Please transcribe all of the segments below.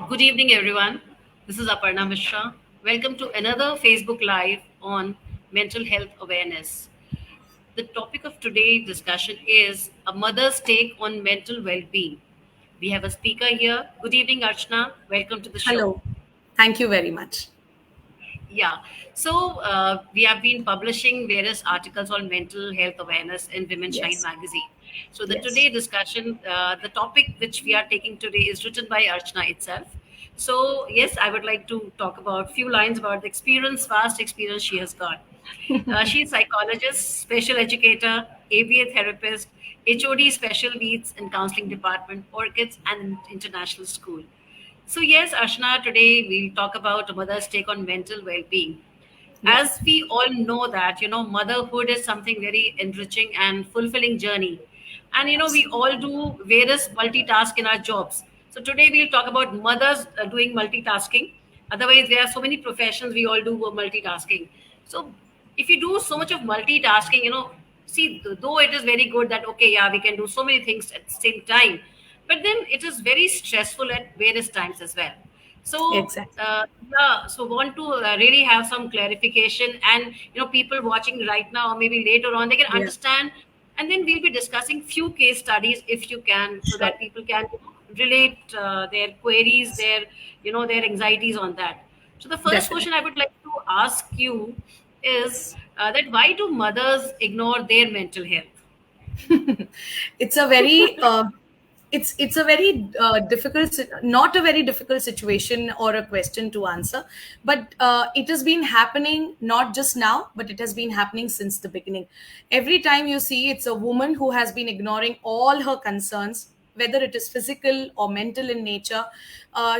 Good evening, everyone. This is Aparna Mishra. Welcome to another Facebook Live on mental health awareness. The topic of today's discussion is a mother's take on mental well being. We have a speaker here. Good evening, Archana. Welcome to the show. Hello. Thank you very much. Yeah. So we have been publishing various articles on mental health awareness in Womneshine Yes. magazine. So the Yes. today discussion, the topic which we are taking today is written by Archana itself. So yes, I would like to talk about few lines about the experience, vast experience she has got. She's psychologist, special educator, ABA therapist, HOD special needs and counseling department, Orchids and international school. So, yes, Ashna, today we'll talk about a mother's take on mental well being. As Yes. we all know that, motherhood is something very enriching and fulfilling journey. And, we all do various multitask in our jobs. So, today we'll talk about mothers doing multitasking. Otherwise, there are so many professions we all do multitasking. So, if you do so much of multitasking, see, though it is very good that, okay, yeah, we can do so many things at the same time, but then it is very stressful at various times as well. So Exactly. yeah, so want to really have some clarification, and people watching right now or maybe later on, they can Yeah. understand, and then we'll be discussing few case studies if you can, so Sure. that people can relate their queries, their their anxieties on that. So the first Definitely. question I would like to ask you is that why do mothers ignore their mental health? it's a very it's a very not a very difficult situation or a question to answer, but it has been happening not just now, but it has been happening since the beginning. Every time you see, it's a woman who has been ignoring all her concerns, whether it is physical or mental in nature.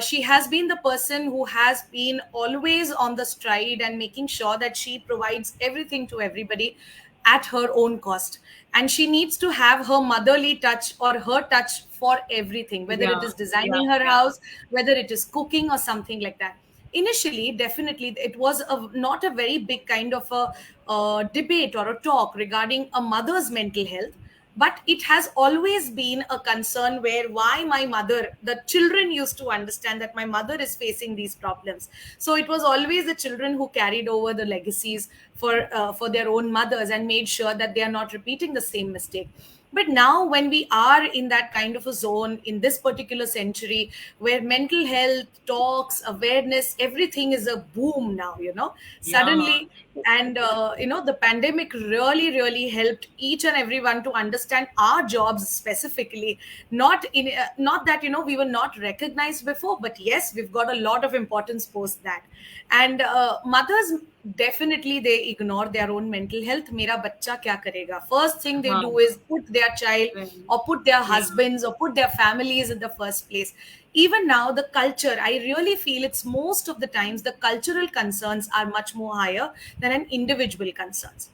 She has been the person who has been always on the stride and making sure that she provides everything to everybody at her own cost. And she needs to have her motherly touch or her touch for everything, whether it Yeah, is yeah, designing her yeah. house, whether it is cooking or something like that. Initially, definitely, it was not a very big kind of a debate or a talk regarding a mother's mental health, but it has always been a concern where why my mother, the children used to understand that my mother is facing these problems. So it was always the children who carried over the legacies for their own mothers and made sure that they are not repeating the same mistake. But now, when we are in that kind of a zone in this particular century where mental health talks, awareness, everything is a boom now, Yeah. suddenly. And the pandemic really really helped each and everyone to understand our jobs specifically. Not that we were not recognized before, but yes, we've got a lot of importance post that. And mothers, definitely they ignore their own mental health. Mera bachcha kya karega, first thing they Huh. do is put their child Well, or put their yeah. husbands or put their families in the first place. Even now, the culture, I really feel it's most of the times the cultural concerns are much more higher than an individual concerns.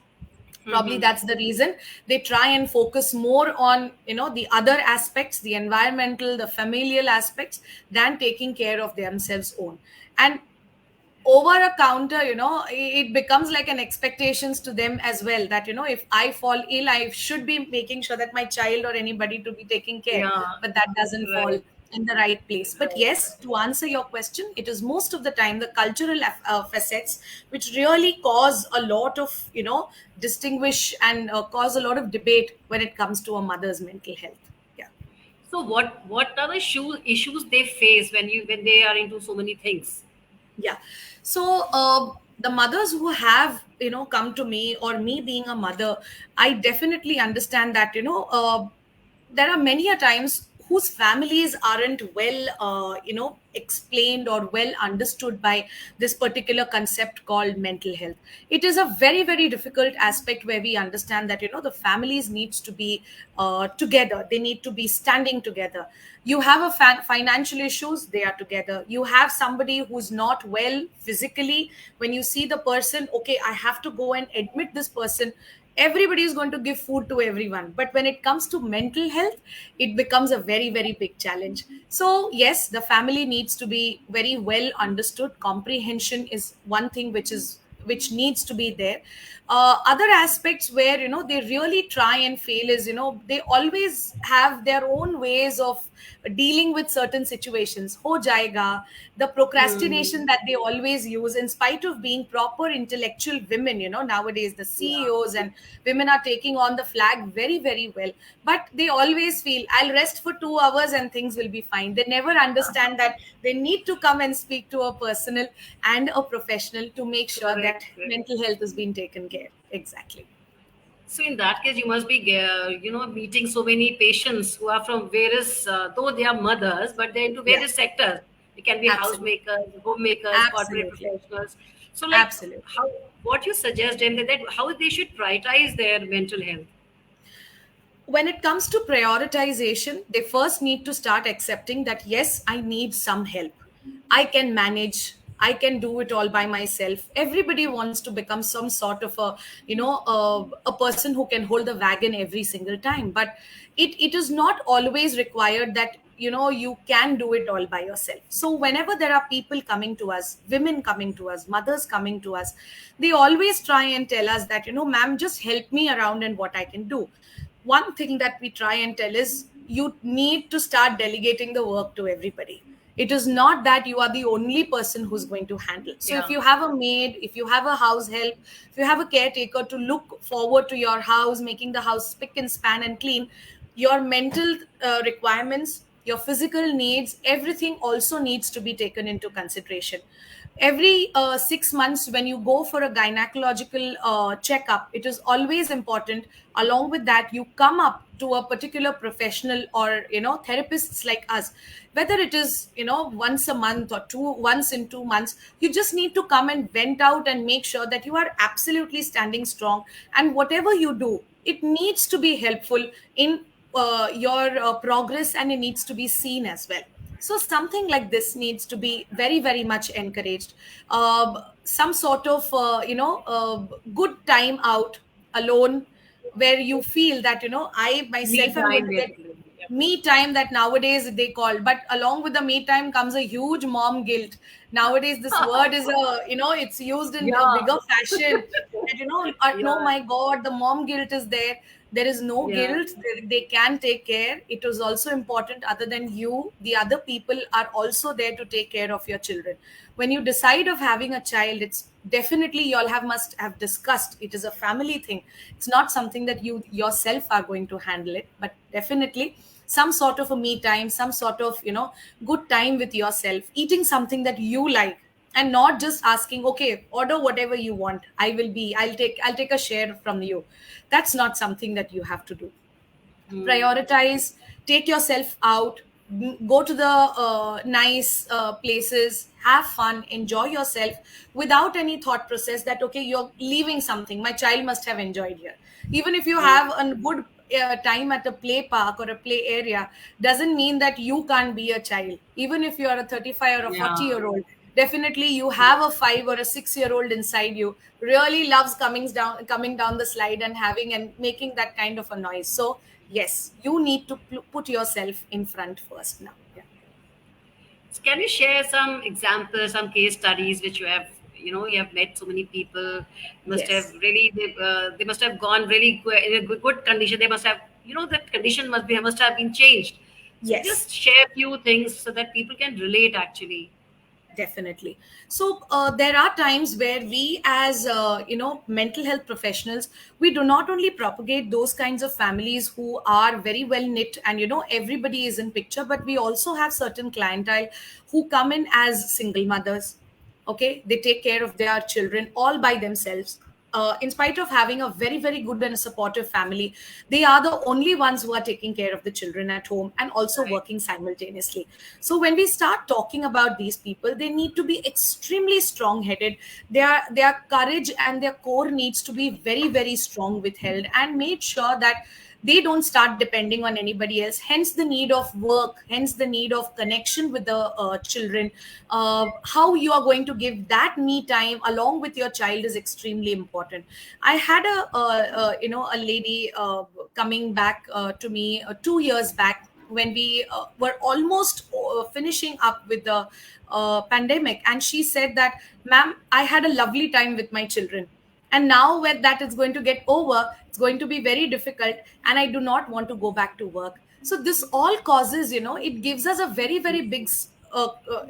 Probably Mm-hmm. that's the reason they try and focus more on the other aspects, the environmental, the familial aspects, than taking care of themselves own. And over a counter, it becomes like an expectations to them as well, that if I fall ill, I should be making sure that my child or anybody to be taking care. Yeah. But that doesn't fall Right. in the right place. But Right. yes, to answer your question, it is most of the time the cultural facets which really cause a lot of distinguish and cause a lot of debate when it comes to a mother's mental health. Yeah. So what are the issues they face when they are into so many things? Yeah. So the mothers who have come to me, or me being a mother, I definitely understand that there are many a times whose families aren't well explained or well understood by this particular concept called mental health. It is a very very difficult aspect where we understand that the families needs to be together, they need to be standing together. You have a financial issues, they are together. You have somebody who's not well physically, when you see the person, okay, I have to go and admit this person. Everybody is going to give food to everyone, but when it comes to mental health, it becomes a very very big challenge. So yes, the family needs to be very well understood. Comprehension is one thing which needs to be there. Other aspects where they really try and fail is they always have their own ways of dealing with certain situations. Ho jayega. The procrastination Hmm. that they always use, in spite of being proper intellectual women, nowadays the Yeah. CEOs and women are taking on the flag very, very well. But they always feel, I'll rest for 2 hours and things will be fine. They never understand that they need to come and speak to a personal and a professional to make sure that Correct. Correct. mental health is being taken care. Exactly. So in that case, you must be, meeting so many patients who are from various, though they are mothers, but they're into Yeah, various sectors. They can be absolutely. housemakers, homemakers, corporate Absolutely. professionals. So, like, Absolutely. how what you suggest them that how they should prioritize their mental health? When it comes to prioritization, they first need to start accepting that, yes, I need some help. I can manage. I can do it all by myself. Everybody wants to become some sort of a person who can hold the wagon every single time. But it is not always required that, you can do it all by yourself. So whenever there are people coming to us, women coming to us, mothers coming to us, they always try and tell us that, ma'am, just help me around and what I can do. One thing that we try and tell is, you need to start delegating the work to everybody. It is not that you are the only person who's going to handle. So if Yeah. you have a maid, if you have a house help, if you have a caretaker to look forward to your house, making the house spick and span and clean, your mental requirements, your physical needs, everything also needs to be taken into consideration. Every 6 months, when you go for a gynecological checkup, it is always important, along with that, you come up to a particular professional or therapists like us, whether it is once a month or once in 2 months. You just need to come and vent out and make sure that you are absolutely standing strong, and whatever you do, it needs to be helpful in your progress, and it needs to be seen as well. So something like this needs to be very, very much encouraged. Some sort of good time out alone, where you feel that, I Me myself am going time, to get basically. Yep. me time, that nowadays they call. But along with the me time comes a huge mom guilt. Nowadays this word is it's used in a Yeah. bigger fashion, that, no, Yeah. my god, the mom guilt is there. There is no Yeah. guilt. They can take care. It is also important, other than you, the other people are also there to take care of your children. When you decide of having a child, it's definitely, you all must have discussed, it is a family thing. It's not something that you yourself are going to handle it, but definitely some sort of a me time, some sort of good time with yourself, eating something that you like, and not just asking, okay, order whatever you want, I'll take a share from you. That's not something that you have to do. Prioritize, take yourself out, go to the nice places, have fun, enjoy yourself, without any thought process that, okay, you're leaving something my child must have enjoyed here. Even if you Mm. have a good time at a play park or a play area, doesn't mean that you can't be a child. Even if you are a 35 or a Yeah. 40-year-old, definitely you have a 5 or a 6-year-old inside you, really loves coming down the slide and having and making that kind of a noise. So yes, you need to put yourself in front first now. Yeah. Can you share some examples, some case studies which you have, you have met so many people, must have Yes. really, they must have gone really in a good condition. They must have, that condition must have been changed. So Yes. just share a few things so that people can relate actually. Definitely. So there are times where we, as mental health professionals, we do not only propagate those kinds of families who are very well knit, and everybody is in picture, but we also have certain clientele who come in as single mothers. Okay, they take care of their children all by themselves. In spite of having a very, very good and supportive family, they are the only ones who are taking care of the children at home and also Right. working simultaneously. So when we start talking about these people, they need to be extremely strong headed. Their courage and their core needs to be very, very strong withheld, and made sure that they don't start depending on anybody else. Hence the need of work, hence the need of connection with the children. How you are going to give that me time along with your child is extremely important. I had a lady coming back to me 2 years back, when we were almost finishing up with the pandemic, and she said that, ma'am, I had a lovely time with my children, and now when that is going to get over, it's going to be very difficult, and I do not want to go back to work. So this all causes, it gives us a very very big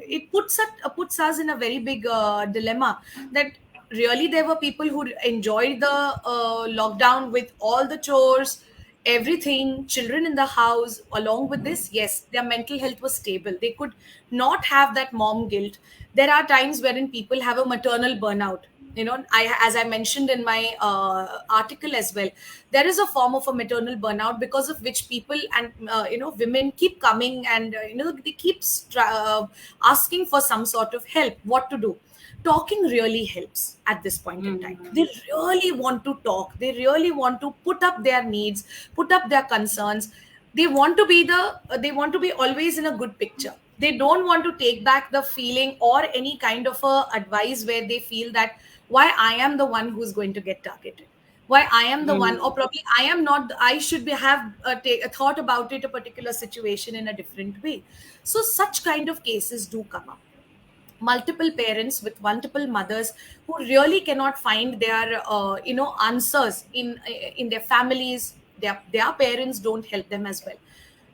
it puts us in a very big dilemma, that really there were people who enjoyed the lockdown with all the chores, everything, children in the house. Along with this, yes, their mental health was stable, they could not have that mom guilt. There are times wherein people have a maternal burnout. I, as I mentioned in my article as well, there is a form of a maternal burnout, because of which people and women keep coming, and they keep asking for some sort of help, what to do. Talking really helps at this point in time. They Mm-hmm. really want to talk, they really want to put up their needs, put up their concerns. They want to be they want to be always in a good picture. They don't want to take back the feeling or any kind of a advice where they feel that why I am the one who's going to get targeted, why I am the one, or Mm-hmm. probably I am not, I should be have a thought about it, a particular situation in a different way. So such kind of cases do come up. Multiple parents with multiple mothers who really cannot find their answers in their families. Their parents don't help them as well.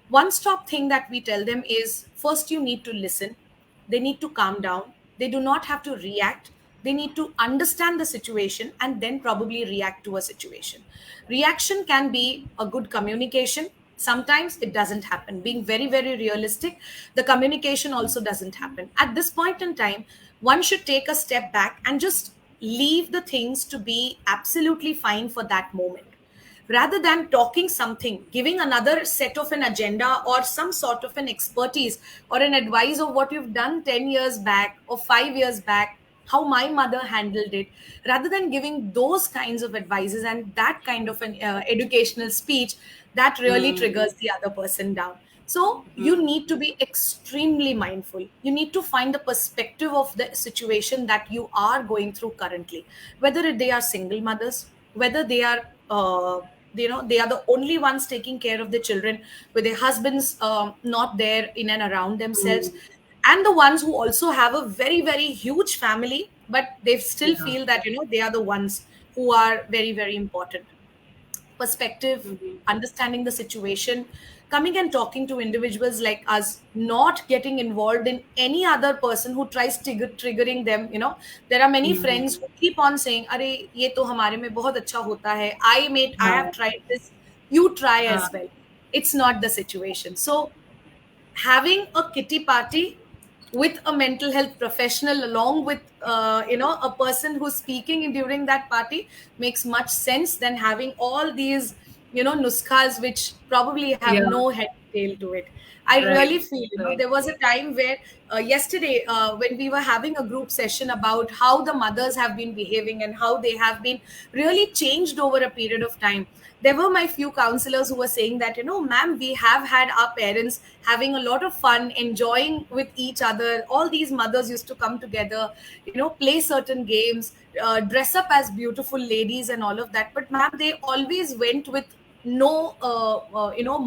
One stop thing that we tell them is, first you need to listen, they need to calm down, they do not have to react, they need to understand the situation and then probably react to a situation. Reaction can be a good communication. Sometimes it doesn't happen. Being very very realistic, the communication also doesn't happen. At this point in time, one should take a step back and just leave the things to be absolutely fine for that moment, rather than talking something, giving another set of an agenda or some sort of an expertise or an advice of what you've done 10 years back or 5 years back, how my mother handled it. Rather than giving those kinds of advices and that kind of an educational speech, that really Mm-hmm. triggers the other person down. So you need to be extremely mindful. You need to find the perspective of the situation that you are going through currently, whether they are single mothers, whether they are they are the only ones taking care of the children, with their husbands not there in and around themselves, Mm-hmm. and the ones who also have a very very huge family, but they still Yeah. feel that they are the ones who are very very important. Perspective, Mm-hmm. understanding the situation, coming and talking to individuals like us, not getting involved in any other person who tries triggering them. There are many friends Mm-hmm. who keep on saying, "Are ye to hamare mein bahut acha hota hai. I Yeah. have tried this. You try Yeah. as well." It's not the situation. So having a kitty party with a mental health professional, along with a person who's speaking during that party, makes much sense than having all these nuskhas which probably have Yeah. no head tail to it. I really Right. feel, Right. there was a time where yesterday, when we were having a group session about how the mothers have been behaving and how they have been really changed over a period of time. There were my few counselors who were saying that, ma'am, we have had our parents having a lot of fun, enjoying with each other. All these mothers used to come together, play certain games, dress up as beautiful ladies and all of that. But ma'am, they always went with no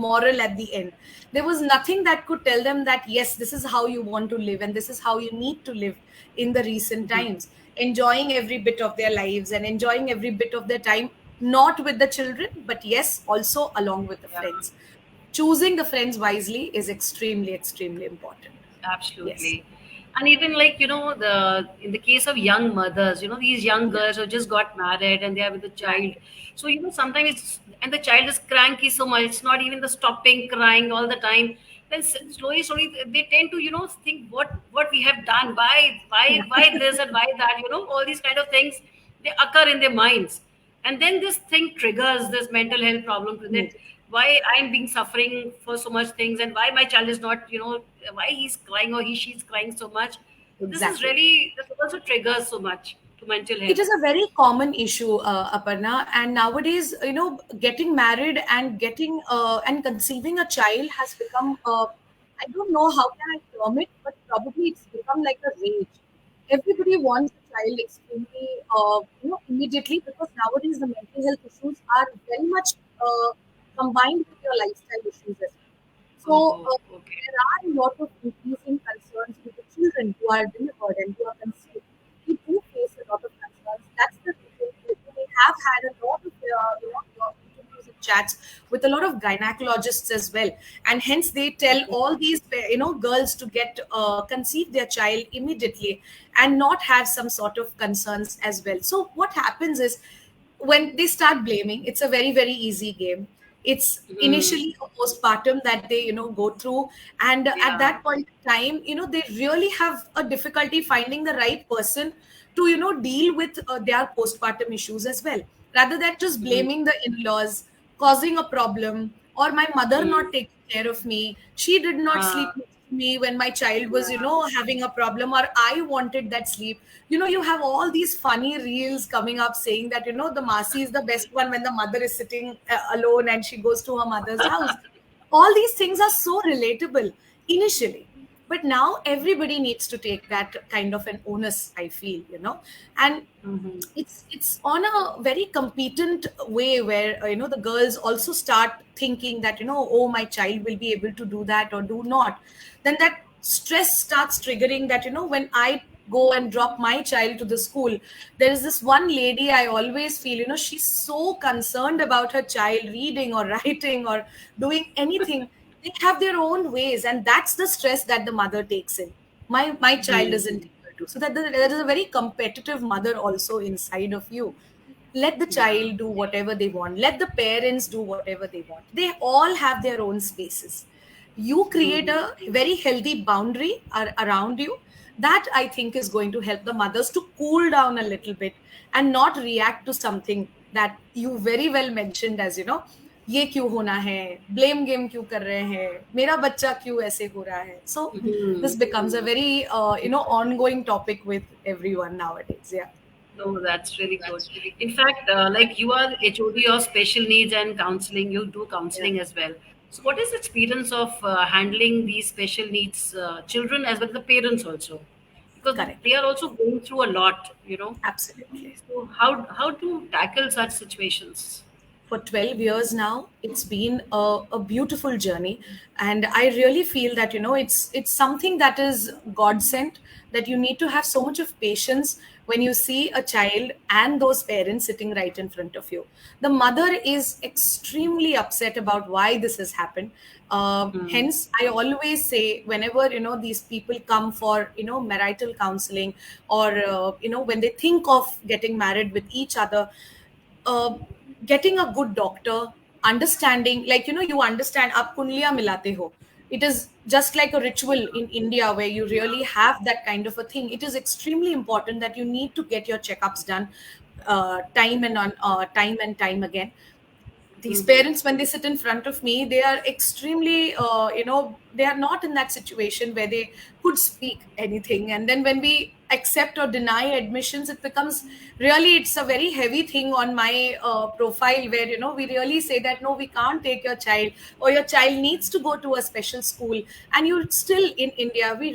moral at the end. There was nothing that could tell them that yes, this is how you want to live and this is how you need to live in the recent Mm-hmm. times, enjoying every bit of their lives and enjoying every bit of their time, not with the children, but yes, also along with the Yeah. friends. Choosing the friends wisely is extremely extremely important. Yes. Absolutely. And even like, the in the case of young mothers, these young Yeah. girls who just got married and they are with a child. Right. So, sometimes it's, and the child is cranky so much, it's not even the stopping crying all the time. Then slowly, slowly, they tend to, think what we have done, why this and why that, all these kind of things, they occur in their minds. And then this thing triggers this mental health problem, that why I'm being suffering for so much things, and why my child is not, why he's crying or she's crying so much. Exactly. This also triggers so much to mental It health. is a very common issue, Aparna. And nowadays, getting married and getting and conceiving a child has become, I don't know how can I term it, but probably it's become like a rage. Everybody wants a child extremely, immediately, because nowadays the mental health issues are very much combined with your lifestyle issues as well. So Oh, okay. there are a lot of increasing concerns with the children who are delivered and who are conceived. We do face a lot of concerns. That's the reason we have had a lot of interviews and chats with a lot of gynecologists as well, and hence they tell all these girls to get conceive their child immediately and not have some sort of concerns as well. So what happens is, when they start blaming, it's a very, very easy game. It's Mm, initially a postpartum that they go through, and at yeah. that point in time, they really have a difficulty finding the right person to deal with their postpartum issues as well, rather than just Mm, blaming the in-laws, causing a problem, or my mother mm, not taking care of me, she did not sleep uh, next to me when my child was yeah. having a problem, or I wanted that sleep. You have all these funny reels coming up saying that the Masi is the best one when the mother is sitting alone and she goes to her mother's house. All these things are so relatable initially, but now everybody needs to take that kind of an onus, I feel, and Mhm. it's on a very competent way where the girls also start thinking that oh, my child will be able to do that or do not. Then that stress starts triggering that when I go and drop my child to the school, there is this one lady I always feel, she's so concerned about her child reading or writing or doing anything. They have their own ways, and that's the stress that the mother takes in. My child Mhm. isn't able to, so that there is a very competitive mother also inside of you. Let the Yeah. child do whatever they want, let the parents do whatever they want. They all have their own spaces. You create Mhm. a very healthy boundary around you. That, I think, is going to help the mothers to cool down a little bit and not react to something that you very well mentioned as ये क्यों होना है, blame game क्यों कर रहे हैं, मेरा बच्चा क्यों ऐसे हो रहा है. So Mhm. this becomes a very ongoing topic with everyone nowadays. Yeah. No, that's really good. In fact, like you are HOD of special needs and counseling, you do Yeah. counseling as well. So, what is the experience of handling these special needs children as well as the parents also? Because Correct. they are also going through a lot, you know. Absolutely. So, how to tackle such situations? For 12 years now, it's been a beautiful journey, and I really feel that it's something that is god sent, that you need to have so much of patience when you see a child and those parents sitting right in front of you. The mother is extremely upset about why this has happened. Mm, Hence, I always say, whenever these people come for marital counseling, or when they think of getting married with each other, uh, getting a good doctor, understanding, like you understand, आप कुंडलियां मिलाते हो. It is just like a ritual in India where you really have that kind of a thing. It is extremely important that you need to get your checkups done time and time again. These mhm. parents, when they sit in front of me, they are extremely they are not in that situation where they could speak anything, and then when we accept or deny admissions, it becomes really, it's a very heavy thing on my profile, where we really say that no, we can't take your child, or your child needs to go to a special school. And you still, in India, we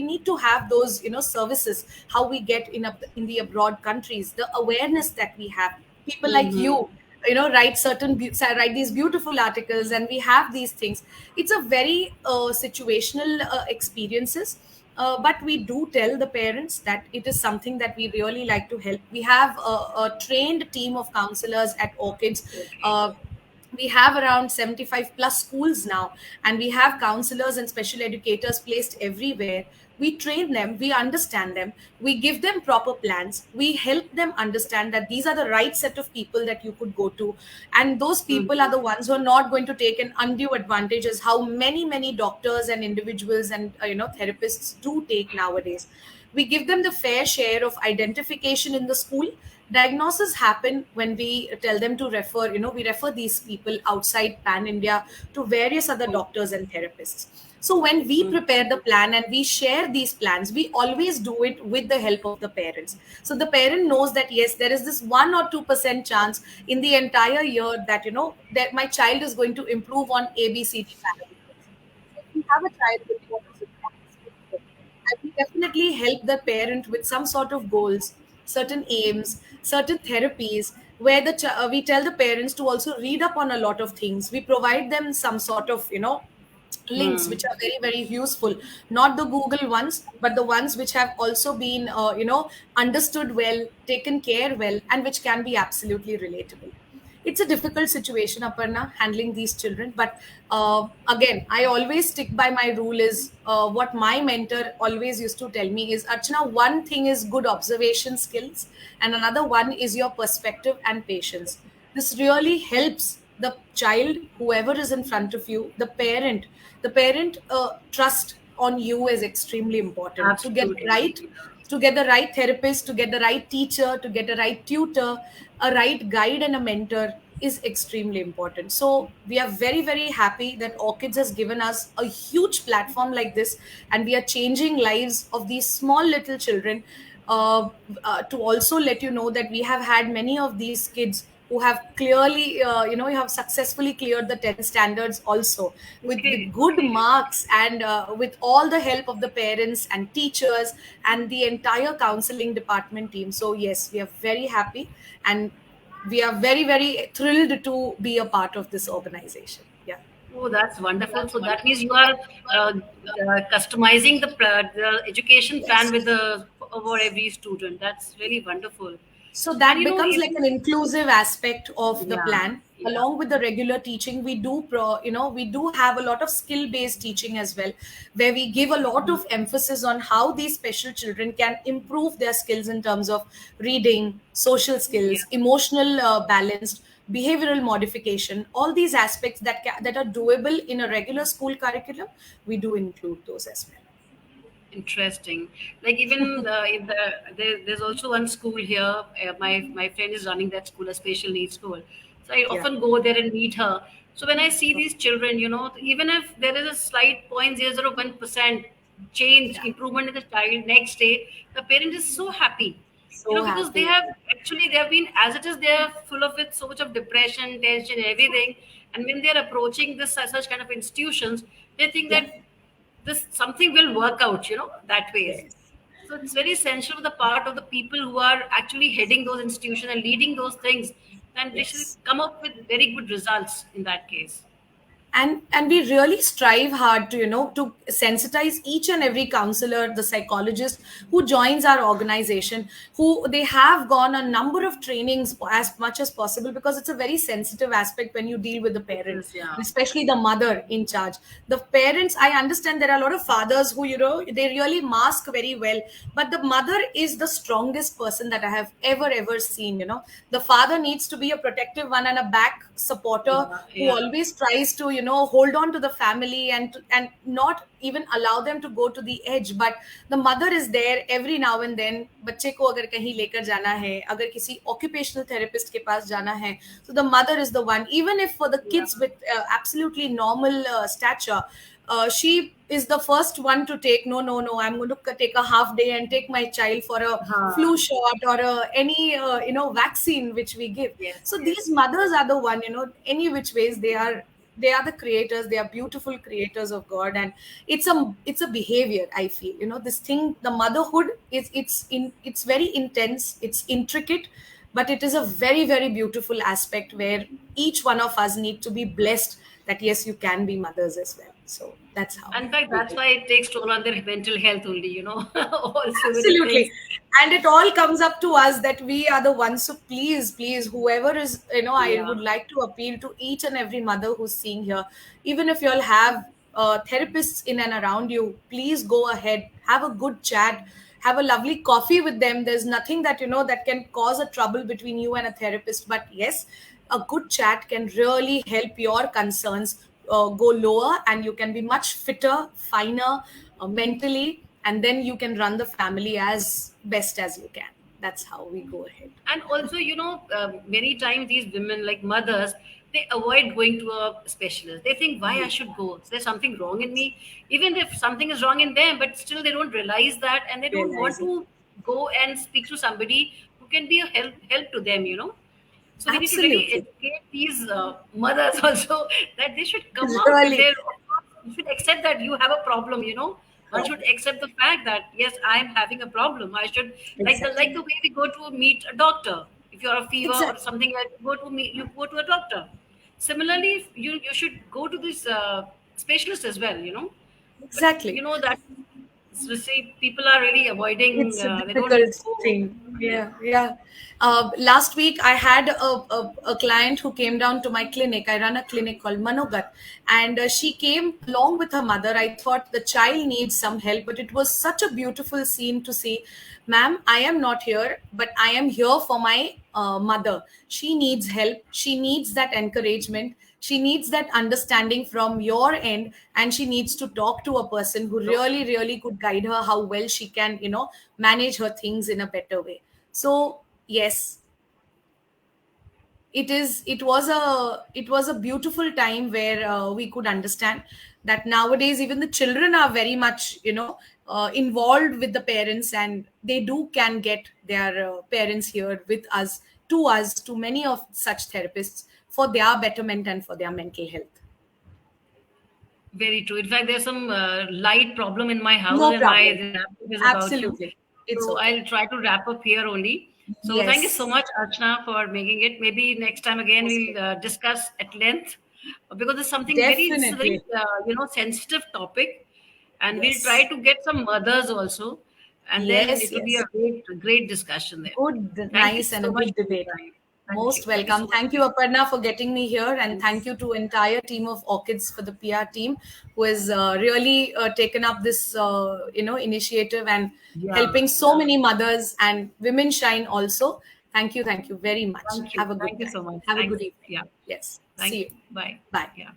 need to have those services, how we get in the abroad countries, the awareness that we have. People like Mhm. you write these beautiful articles, and we have these things. It's a very situational experiences, but we do tell the parents that it is something that we really like to help. We have a trained team of counselors at Orchids. Okay. uh, we have around 75 plus schools now, and we have counselors and special educators placed everywhere. We train them, we understand them, we give them proper plans, we help them understand that these are the right set of people that you could go to, and those people are Mhm. the ones who are not going to take an undue advantage, as how many doctors and individuals and therapists do take nowadays. We give them the fair share of identification in the school. Diagnosis happen when we tell them to refer, we refer these people outside pan India to various other doctors and therapists. So when we Mhm. prepare the plan and we share these plans, we always do it with the help of the parents. So the parent knows that yes, there is this 1 or 2% chance in the entire year that that my child is going to improve on ABCD parameters. So if we have a child with autism on the spectrum, I will definitely help the parent with some sort of goals, certain aims, certain therapies, where we tell the parents to also read up on a lot of things. We provide them some sort of links Mm. which are very, very useful, not the Google ones, but the ones which have also been understood well, taken care well, and which can be absolutely relatable. It's a difficult situation, Aparna, handling these children. But again, I always stick by my rule is what my mentor always used to tell me is, Archana, one thing is good observation skills, and another one is your perspective and patience. This really helps the child, whoever is in front of you, the parent trust on you is extremely important to get Absolutely. right, to get the right therapist, to get the right teacher, to get the right tutor, a right guide and a mentor is extremely important. So we are very, very happy that Orchids has given us a huge platform like this, and we are changing lives of these small little children. To also let you know that we have had many of these kids who have clearly, you have successfully cleared the 10 standards also with Okay, good okay. marks, and with all the help of the parents and teachers and the entire counseling department team. So yes, we are very happy, and we are very, very thrilled to be a part of this organization. Yeah. Oh, that's wonderful. So that means you are customizing the education plan with Yes. the over every student. That's really wonderful. So And that becomes like an inclusive aspect of the yeah, plan. yeah, Along with the regular teaching, we do have a lot of skill based teaching as well, where we give a lot of emphasis on how these special children can improve their skills in terms of reading, social yeah. skills, emotional balance, behavioral modification. All these aspects that are doable in a regular school curriculum, we do include those as well. Interesting. Like even in there's also one school here. My friend is running that school, a special needs school. So I Yeah. often go there and meet her. So when I see these children, even if there is a slight 0.001% change, Yeah. improvement in the child, next day the parent is so happy. So Because they happy. have actually they have been as it is they are full of with so much of depression, tension, everything. And when they are approaching this such kind of institutions, they think Yeah. that this something will work out, that ways. Yes. So it's very essential for the part of the people who are actually heading those institutions and leading those things, and they should Yes. come up with very good results in that case. And we really strive hard to to sensitize each and every counselor, the psychologist who joins our organization, who they have gone a number of trainings as much as possible, because it's a very sensitive aspect when you deal with the It parent, is, yeah. especially the mother in charge. The parents, I understand there are a lot of fathers who they really mask very well, but the mother is the strongest person that I have ever seen. The father needs to be a protective one and a back supporter, Yeah, who yeah. always tries to hold on to the family, and not even allow them to go to the edge. But the mother is there every now and then. बच्चे को अगर कहीं लेकर जाना है, अगर किसी occupational therapist के पास जाना है, so the mother is the one. Even if for the Yeah. kids with absolutely normal stature, she is the first one to take, no, I'm going to take a half day and take my child for a flu Huh. shot or any vaccine which we give. Yes, So these yes. mothers are the one, any which ways they are the creators. They are beautiful creators of God, and it's a behavior, I feel. This thing, the motherhood is, it's very intense, it's intricate, but it is a very, very beautiful aspect where each one of us need to be blessed that yes, you can be mothers as well. So that's how In fact, we that's do. why it takes toll on their mental health only, also with the Absolutely. things. And it all comes up to us that we are the ones. So please, whoever is, I Yeah. would like to appeal to each and every mother who's seeing here. Even if you all have therapists in and around you, please go ahead, have a good chat, have a lovely coffee with them. There's nothing that can cause a trouble between you and a therapist. But yes, a good chat can really help your concerns go lower, and you can be much fitter, finer mentally, and then you can run the family as best as you can. That's how we go ahead. And also, many times these women, like mothers, they avoid going to a specialist. They think, why I should go? Is there something wrong in me? Even if something is wrong in them, but still they don't realize that, and they don't want Realizing. to go and speak to somebody who can be a help to them. So we need to really Absolutely. educate these mothers also that they should come out with Really. their. You should accept that you have a problem. One should accept the fact that yes, I am having a problem. I should like the Exactly. way we go to meet a doctor. If you have a fever or Exactly. something, like you go to a doctor. Similarly, you should go to this specialist as well. But Exactly. that So see, people are really avoiding. It's a They don't difficult go. thing. Yeah, yeah. Last week, I had a client who came down to my clinic. I run a clinic called Manogat, and she came along with her mother. I thought the child needs some help, but it was such a beautiful scene to see. Ma'am, I am not here, but I am here for my mother. She needs help. She needs that encouragement. She needs that understanding from your end, and she needs to talk to a person who really could guide her how well she can, manage her things in a better way. So yes, it was a beautiful time where we could understand that nowadays even the children are very much involved with the parents, and they do can get their parents here with us, to many of such therapists, for their betterment and for their mental health. Very true. In fact, there's some light problem in my house, No and my problem. laptop is about to. Absolutely. It's So okay. I'll try to wrap up here only. So thank you so Yes. much, Archana, for making it. Maybe next time again Most we'll discuss at length, because it's something very, it's a very definitely. sensitive topic, and we'll try Yes. to get some mothers also, and then Yes, it will be a yes. great discussion there. Good, Thank you nice, and so a much good for your debate. time. Most Thank you so welcome. much. Thank you, Aparna, for getting me here, and thank Yes. you to entire team of Orchids for the PR team who has really taken up this initiative and Yeah, helping so yeah. many mothers and women shine also. Thank you very much. Thank you. Have a good Thank you time. so much. Have a good Thanks. evening. Yeah. Yes. See Thank you. you. Bye. Bye. Yeah.